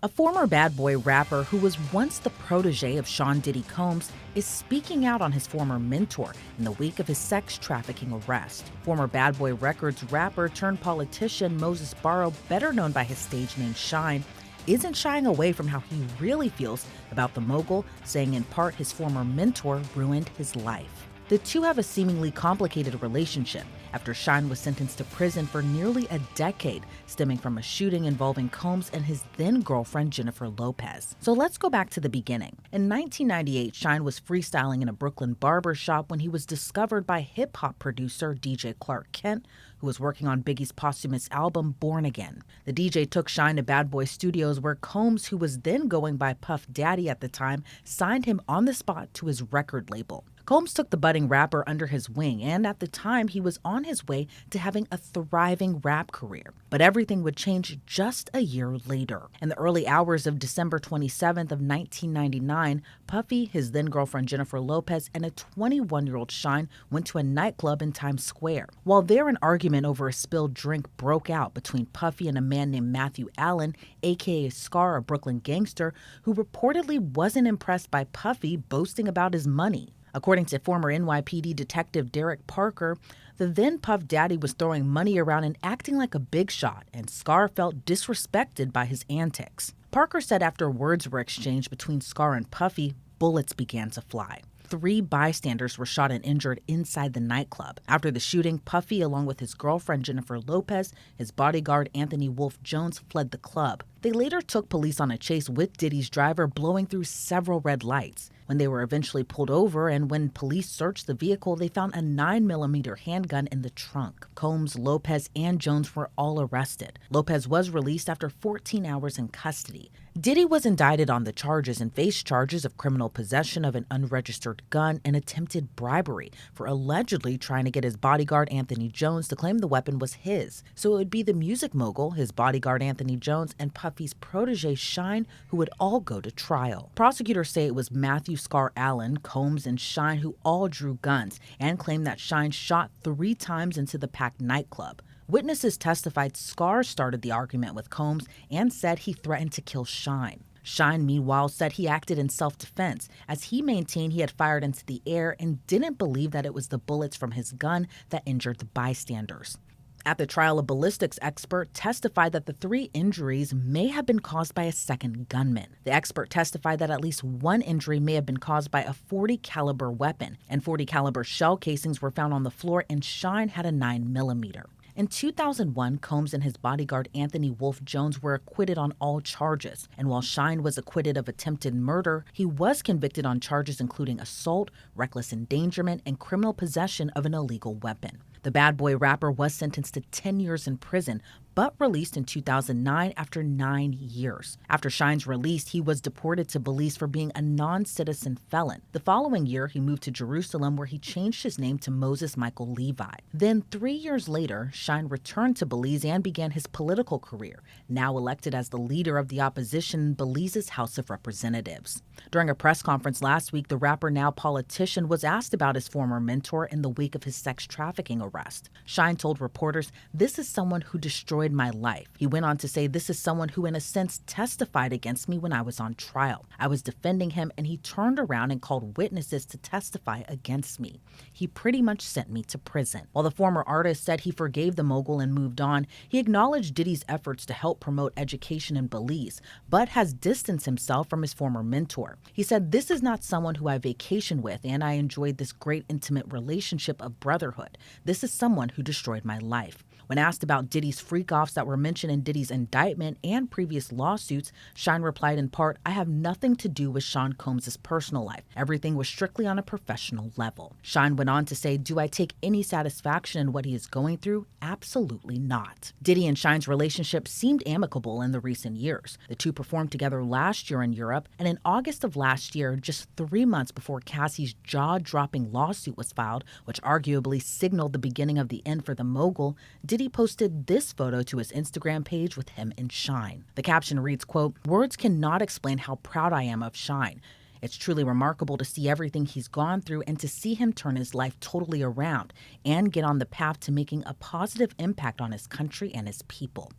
A former bad boy rapper who was once the protege of Sean Diddy Combs is speaking out on his former mentor in the wake of his sex trafficking arrest. Former Bad Boy Records rapper turned politician Moses Barrow, better known by his stage name Shyne, isn't shying away from how he really feels about the mogul, saying in part his former mentor ruined his life. The two have a seemingly complicated relationship after Shyne was sentenced to prison for nearly a decade, stemming from a shooting involving Combs and his then-girlfriend Jennifer Lopez. So let's go back to the beginning. In 1998, Shyne was freestyling in a Brooklyn barber shop when he was discovered by hip-hop producer DJ Clark Kent, who was working on Biggie's posthumous album Born Again. The DJ took Shyne to Bad Boy Studios, where Combs, who was then going by Puff Daddy at the time, signed him on the spot to his record label. Combs took the budding rapper under his wing, and at the time, he was on his way to having a thriving rap career. But everything would change just a year later. In the early hours of December 27th of 1999, Puffy, his then-girlfriend Jennifer Lopez, and a 21-year-old Shyne went to a nightclub in Times Square. While there, an argument over a spilled drink broke out between Puffy and a man named Matthew Allen, aka Scar, a Brooklyn gangster, who reportedly wasn't impressed by Puffy boasting about his money. According to former NYPD detective Derek Parker, the then Puff Daddy was throwing money around and acting like a big shot, and Scar felt disrespected by his antics. Parker said after words were exchanged between Scar and Puffy, bullets began to fly. 3 bystanders were shot and injured inside the nightclub. After the shooting, Puffy, along with his girlfriend Jennifer Lopez, his bodyguard Anthony Wolf Jones, fled the club. They later took police on a chase with Diddy's driver, blowing through several red lights. When they were eventually pulled over and when police searched the vehicle, they found a 9mm handgun in the trunk. Combs, Lopez, and Jones were all arrested. Lopez was released after 14 hours in custody. Diddy was indicted on the charges and faced charges of criminal possession of an unregistered gun and attempted bribery for allegedly trying to get his bodyguard Anthony Jones to claim the weapon was his. So it would be the music mogul, his bodyguard Anthony Jones, and Puffy's protege Shyne who would all go to trial. Prosecutors say it was Matthew Scar Allen, Combs, and Shyne who all drew guns and claimed that Shyne shot 3 times into the packed nightclub. Witnesses testified Scar started the argument with Combs and said he threatened to kill Shyne. Shyne, meanwhile, said he acted in self-defense, as he maintained he had fired into the air and didn't believe that it was the bullets from his gun that injured the bystanders. At the trial, a ballistics expert testified that the 3 injuries may have been caused by a second gunman. The expert testified that at least 1 injury may have been caused by a .40 caliber weapon, and .40 caliber shell casings were found on the floor, and Shyne had a 9mm. In 2001, Combs and his bodyguard Anthony Wolf Jones were acquitted on all charges, and while Shyne was acquitted of attempted murder, he was convicted on charges including assault, reckless endangerment, and criminal possession of an illegal weapon. The bad boy rapper was sentenced to 10 years in prison, but released in 2009 after 9 years. After Shyne's release, he was deported to Belize for being a non-citizen felon. The following year, he moved to Jerusalem, where he changed his name to Moses Michael Levi. Then 3 years later, Shyne returned to Belize and began his political career, now elected as the leader of the opposition in Belize's House of Representatives. During a press conference last week, the rapper, now politician, was asked about his former mentor in the wake of his sex trafficking arrest. Shyne told reporters, "This is someone who destroyed my life." He went on to say, "This is someone who in a sense testified against me when I was on trial. I was defending him and he turned around and called witnesses to testify against me. He pretty much sent me to prison." While the former artist said he forgave the mogul and moved on, he acknowledged Diddy's efforts to help promote education in Belize, but has distanced himself from his former mentor. He said, "This is not someone who I vacation with and I enjoyed this great intimate relationship of brotherhood. This is someone who destroyed my life." When asked about Diddy's freak-offs that were mentioned in Diddy's indictment and previous lawsuits, Shyne replied in part, "I have nothing to do with Sean Combs' personal life. Everything was strictly on a professional level." Shyne went on to say, "Do I take any satisfaction in what he is going through? Absolutely not." Diddy and Shyne's relationship seemed amicable in the recent years. The two performed together last year in Europe, and in August of last year, just 3 months before Cassie's jaw-dropping lawsuit was filed, which arguably signaled the beginning of the end for the mogul, Diddy posted this photo to his Instagram page with him and Shyne. The caption reads, quote, "Words cannot explain how proud I am of Shyne. It's truly remarkable to see everything he's gone through and to see him turn his life totally around and get on the path to making a positive impact on his country and his people.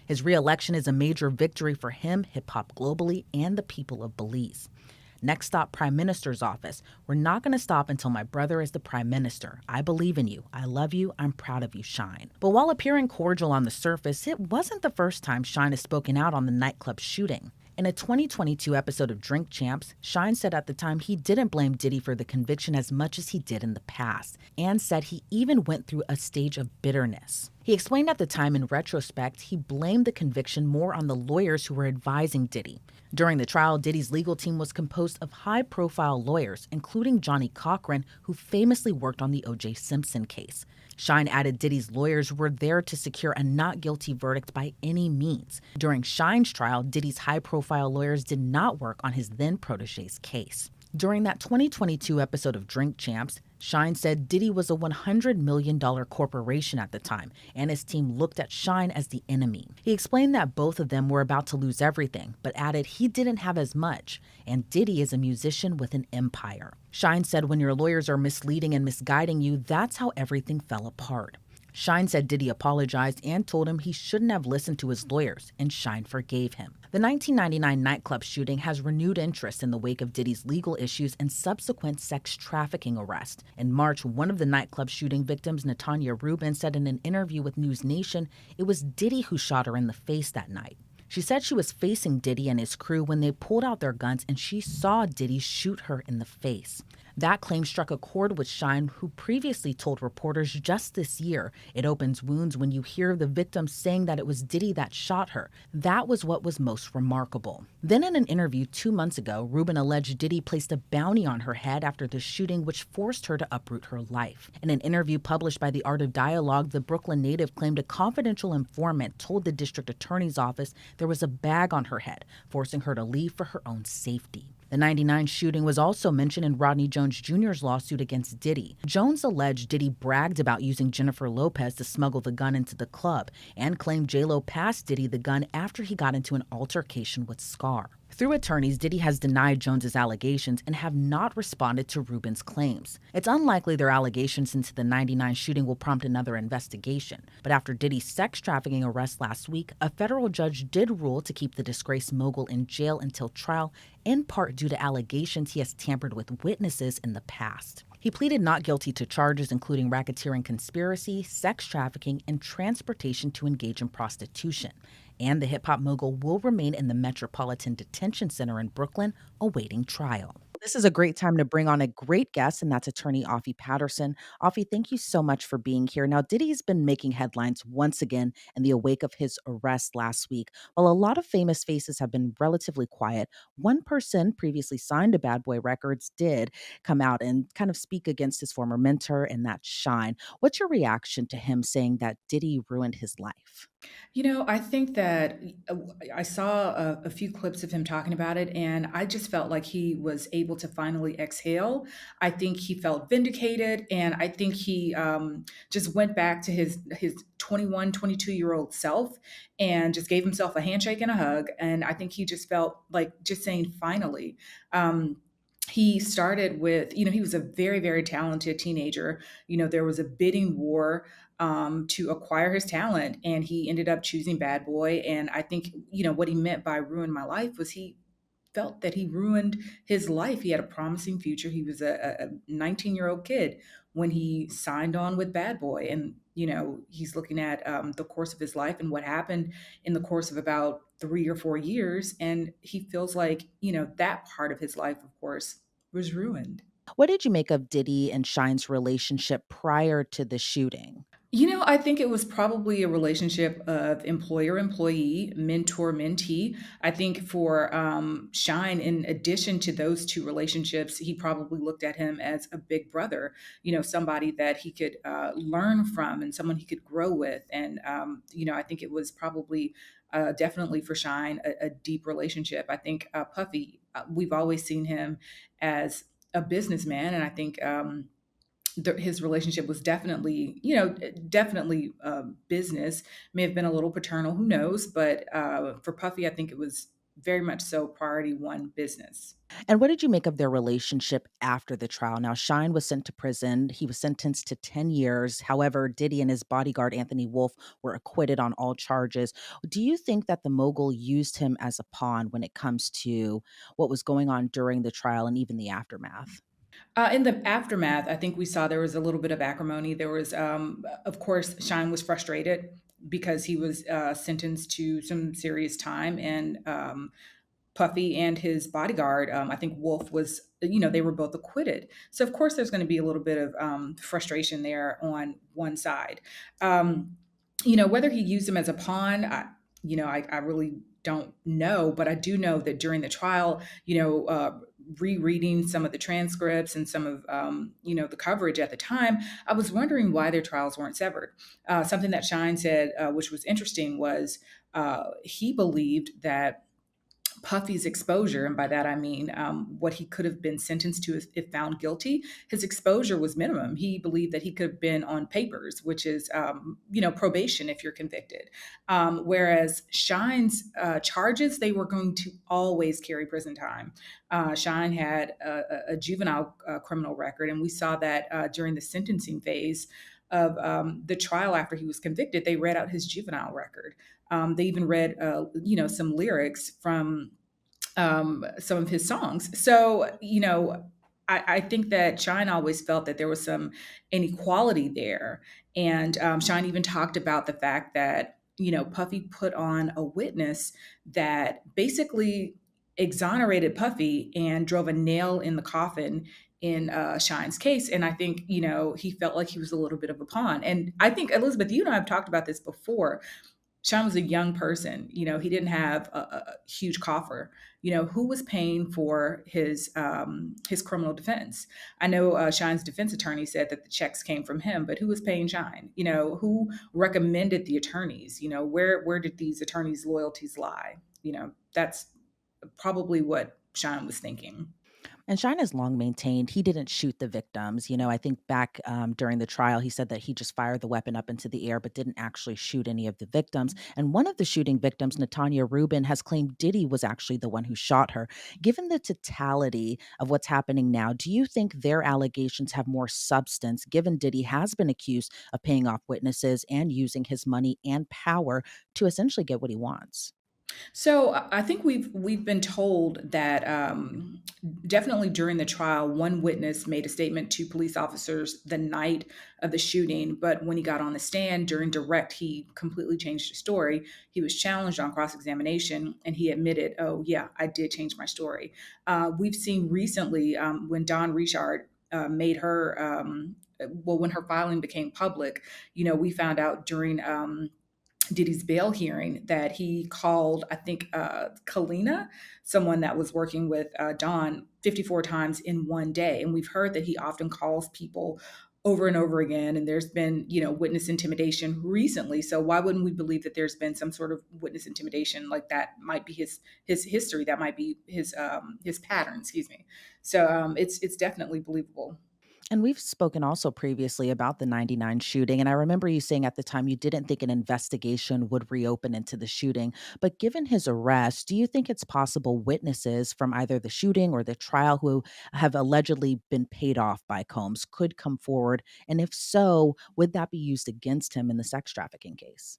His reelection is a major victory for him, hip hop globally, and the people of Belize. Next stop, Prime Minister's office. We're not going to stop until my brother is the Prime Minister. I believe in you. I love you. I'm proud of you, Shyne. But while appearing cordial on the surface, it wasn't the first time Shyne has spoken out on the nightclub shooting. In a 2022 episode of Drink Champs, Shyne said at the time he didn't blame Diddy for the conviction as much as he did in the past, and said he even went through a stage of bitterness. He explained at the time, in retrospect, he blamed the conviction more on the lawyers who were advising Diddy. During the trial, Diddy's legal team was composed of high-profile lawyers, including Johnny Cochran, who famously worked on the O.J. Simpson case. Shyne added Diddy's lawyers were there to secure a not guilty verdict by any means. During Shyne's trial, Diddy's high-profile lawyers did not work on his then protege's case. During that 2022 episode of Drink Champs, Shyne said Diddy was a $100 million corporation at the time, and his team looked at Shyne as the enemy. He explained that both of them were about to lose everything, but added he didn't have as much, and Diddy is a musician with an empire. Shyne said when your lawyers are misleading and misguiding you, that's how everything fell apart. Shyne said Diddy apologized and told him he shouldn't have listened to his lawyers, and Shyne forgave him. The 1999 nightclub shooting has renewed interest in the wake of Diddy's legal issues and subsequent sex trafficking arrest. In March, one of the nightclub shooting victims, Natanya Rubin, said in an interview with News Nation it was Diddy who shot her in the face that night. She said she was facing Diddy and his crew when they pulled out their guns and she saw Diddy shoot her in the face. That claim struck a chord with Shyne, who previously told reporters just this year, it opens wounds when you hear the victim saying that it was Diddy that shot her. That was what was most remarkable. Then in an interview 2 months ago, Rubin alleged Diddy placed a bounty on her head after the shooting, which forced her to uproot her life. In an interview published by The Art of Dialogue, the Brooklyn native claimed a confidential informant told the district attorney's office there was a bag on her head, forcing her to leave for her own safety. The 99 shooting was also mentioned in Rodney Jones Jr.'s lawsuit against Diddy. Jones alleged Diddy bragged about using Jennifer Lopez to smuggle the gun into the club and claimed J-Lo passed Diddy the gun after he got into an altercation with Scar. Through attorneys, Diddy has denied Jones's allegations and have not responded to Rubin's claims. It's unlikely their allegations into the 99 shooting will prompt another investigation. But after Diddy's sex trafficking arrest last week, a federal judge did rule to keep the disgraced mogul in jail until trial, in part due to allegations he has tampered with witnesses in the past. He pleaded not guilty to charges including racketeering conspiracy, sex trafficking, and transportation to engage in prostitution. And the hip-hop mogul will remain in the Metropolitan Detention Center in Brooklyn awaiting trial. This is a great time to bring on a great guest, and that's attorney Offie Patterson. Offie, thank you so much for being here. Now, Diddy's been making headlines once again in the wake of his arrest last week. While a lot of famous faces have been relatively quiet, one person previously signed to Bad Boy Records did come out and kind of speak against his former mentor, and that's Shyne. What's your reaction to him saying that Diddy ruined his life? I think that I saw a few clips of him talking about it, and I just felt like he was able to finally exhale. I think he felt vindicated, and I think he just went back to his 21, 22-year-old self and just gave himself a handshake and a hug. And I think he just felt like just saying, finally. He started with, he was a very, very talented teenager. There was a bidding war to acquire his talent, and he ended up choosing Bad Boy. And I think, what he meant by ruin my life was he felt that he ruined his life. He had a promising future. He was a 19-year-old kid when he signed on with Bad Boy. And, he's looking at the course of his life and what happened in the course of about 3 or 4 years. And he feels like, that part of his life, of course, was ruined. What did you make of Diddy and Shyne's relationship prior to the shooting? I think it was probably a relationship of employer employee, mentor mentee. I think for Shine, in addition to those two relationships, he probably looked at him as a big brother, somebody that he could learn from and someone he could grow with. And, I think it was probably definitely for Shine a deep relationship. I think Puffy, we've always seen him as a businessman. And I think, his relationship was definitely, definitely business. May have been a little paternal, who knows? But for Puffy, I think it was very much so priority one business. And what did you make of their relationship after the trial? Now, Shyne was sent to prison. He was sentenced to 10 years. However, Diddy and his bodyguard, Anthony Wolf, were acquitted on all charges. Do you think that the mogul used him as a pawn when it comes to what was going on during the trial and even the aftermath? In the aftermath, I think we saw there was a little bit of acrimony. There was, of course, Shine was frustrated because he was sentenced to some serious time, and Puffy and his bodyguard, I think Wolf was, they were both acquitted. So of course, there's going to be a little bit of frustration there on one side. Um, whether he used him as a pawn, I really don't know, but I do know that during the trial, rereading some of the transcripts and some of the coverage at the time, I was wondering why their trials weren't severed. Something that Shine said, which was interesting, was he believed that Puffy's exposure, and by that I mean what he could have been sentenced to if found guilty, his exposure was minimum. He believed that he could have been on papers, which is, probation if you're convicted. Whereas Shine's charges, they were going to always carry prison time. Shine had a juvenile criminal record, and we saw that during the sentencing phase of the trial after he was convicted, they read out his juvenile record. They even read, some lyrics from some of his songs. So, I think that Shine always felt that there was some inequality there. And Shine even talked about the fact that, Puffy put on a witness that basically exonerated Puffy and drove a nail in the coffin in Shine's case. And I think, he felt like he was a little bit of a pawn. And I think, Elizabeth, you and I have talked about this before. Sean was a young person. He didn't have a huge coffer. Who was paying for his criminal defense? I know Shine's defense attorney said that the checks came from him, but who was paying Shine? Who recommended the attorneys? Where did these attorneys' loyalties lie? That's probably what Shine was thinking. And Shine has long maintained he didn't shoot the victims. I think back during the trial, he said that he just fired the weapon up into the air, but didn't actually shoot any of the victims. And one of the shooting victims, Natanya Rubin, has claimed Diddy was actually the one who shot her. Given the totality of what's happening now, do you think their allegations have more substance, given Diddy has been accused of paying off witnesses and using his money and power to essentially get what he wants? So I think we've been told that definitely during the trial, one witness made a statement to police officers the night of the shooting, but when he got on the stand during direct, he completely changed his story. He was challenged on cross examination, and he admitted, "Oh yeah, I did change my story." We've seen recently when Dawn Richard made her. When her filing became public, we found out during Diddy's bail hearing that he called, I think, Kalina, someone that was working with Don, 54 times in one day. And we've heard that he often calls people over and over again. And there's been, witness intimidation recently. So why wouldn't we believe that there's been some sort of witness intimidation? Like that might be his history. That might be his pattern. Excuse me. So it's definitely believable. And we've spoken also previously about the 99 shooting. And I remember you saying at the time you didn't think an investigation would reopen into the shooting. But given his arrest, do you think it's possible witnesses from either the shooting or the trial who have allegedly been paid off by Combs could come forward? And if so, would that be used against him in the sex trafficking case?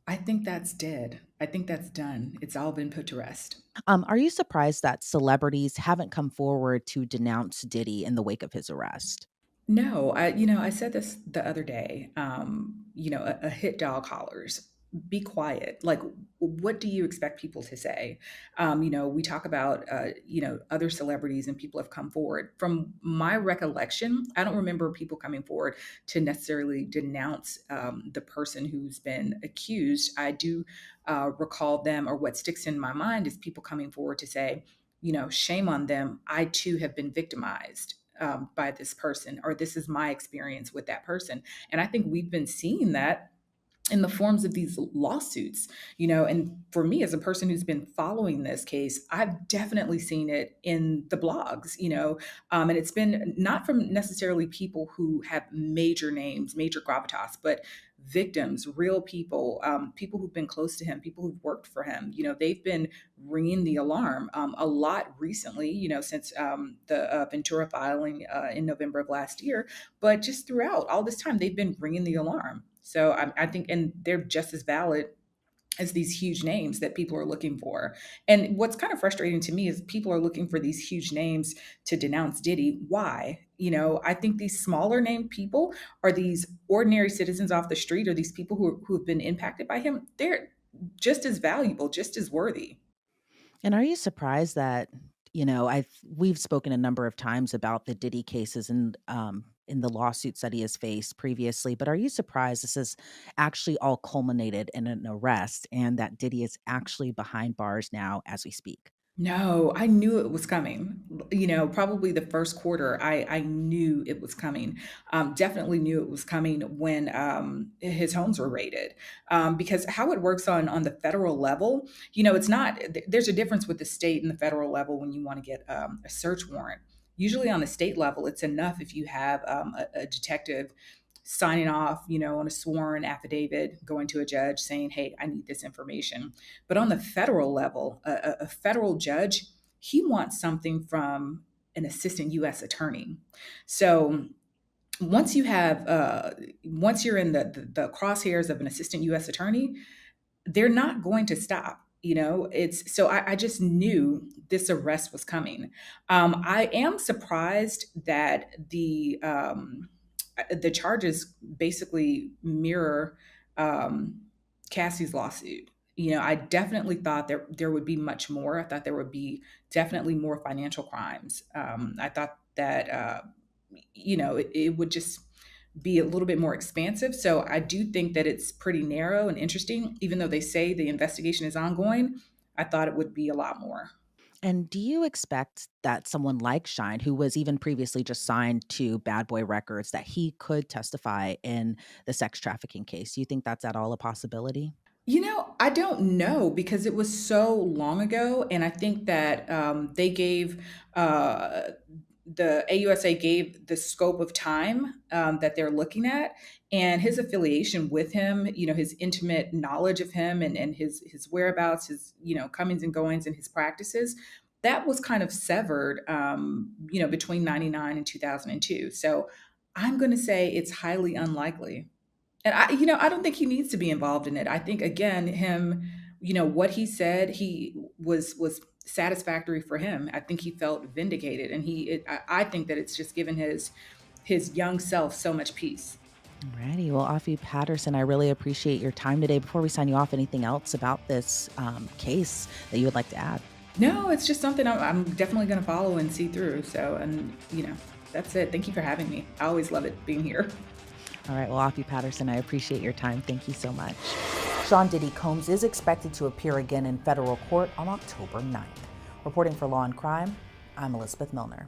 I think that's dead. I think that's done. It's all been put to rest. Are you surprised that celebrities haven't come forward to denounce Diddy in the wake of his arrest? No, I said this the other day. A hit dog hollers, "Be quiet." Like, what do you expect people to say? We talk about, other celebrities and people have come forward. From my recollection, I don't remember people coming forward to necessarily denounce the person who's been accused. I do recall them, or what sticks in my mind is people coming forward to say, shame on them. I too have been victimized by this person, or this is my experience with that person. And I think we've been seeing that in the forms of these lawsuits, and for me as a person who's been following this case, I've definitely seen it in the blogs, and it's been not from necessarily people who have major names, major gravitas, but victims, real people, people who've been close to him, people who've worked for him. They've been ringing the alarm a lot recently, since the Ventura filing in November of last year, but just throughout all this time, they've been ringing the alarm. So I think, and they're just as valid as these huge names that people are looking for. And what's kind of frustrating to me is people are looking for these huge names to denounce Diddy. Why? I think these smaller name people are these ordinary citizens off the street, or these people who have been impacted by him. They're just as valuable, just as worthy. And are you surprised that, we've spoken a number of times about the Diddy cases and in the lawsuits that he has faced previously, but are you surprised this is actually all culminated in an arrest and that Diddy is actually behind bars now as we speak? No, I knew it was coming. Probably the first quarter, I knew it was coming. Definitely knew it was coming when his homes were raided. Because how it works on the federal level, it's not. There's a difference with the state and the federal level when you want to get a search warrant. Usually on the state level, it's enough if you have a detective signing off, on a sworn affidavit, going to a judge saying, "Hey, I need this information." But on the federal level, a federal judge, he wants something from an assistant U.S. attorney. So once you have, once you're in the crosshairs of an assistant U.S. attorney, they're not going to stop. It's so I just knew this arrest was coming. I am surprised that the charges basically mirror um, Cassie's lawsuit. I definitely thought there would be much more. I thought there would be definitely more financial crimes. I thought that it would just be a little bit more expansive. So I do think that it's pretty narrow and interesting, even though they say the investigation is ongoing. I thought it would be a lot more. And do you expect that someone like Shyne, who was even previously just signed to Bad Boy Records, that he could testify in the sex trafficking case? Do you think that's at all a possibility? I don't know because it was so long ago, and I think that they gave the AUSA gave the scope of time that they're looking at, and his affiliation with him, his intimate knowledge of him, and his whereabouts, his comings and goings, and his practices. That was kind of severed, between '99 and 2002. So I'm going to say it's highly unlikely. And I don't think he needs to be involved in it. I think again, him, what he said, he was satisfactory for him. I think he felt vindicated, and I think that it's just given his young self so much peace. Alrighty. Well, Afi Patterson, I really appreciate your time today. Before we sign you off, anything else about this case that you would like to add? No, it's just something I'm definitely going to follow and see through. So, and that's it. Thank you for having me. I always love it being here. All right. Well, Afi Patterson, I appreciate your time. Thank you so much. Sean Diddy Combs is expected to appear again in federal court on October 9th. Reporting for Law and Crime, I'm Elizabeth Millner.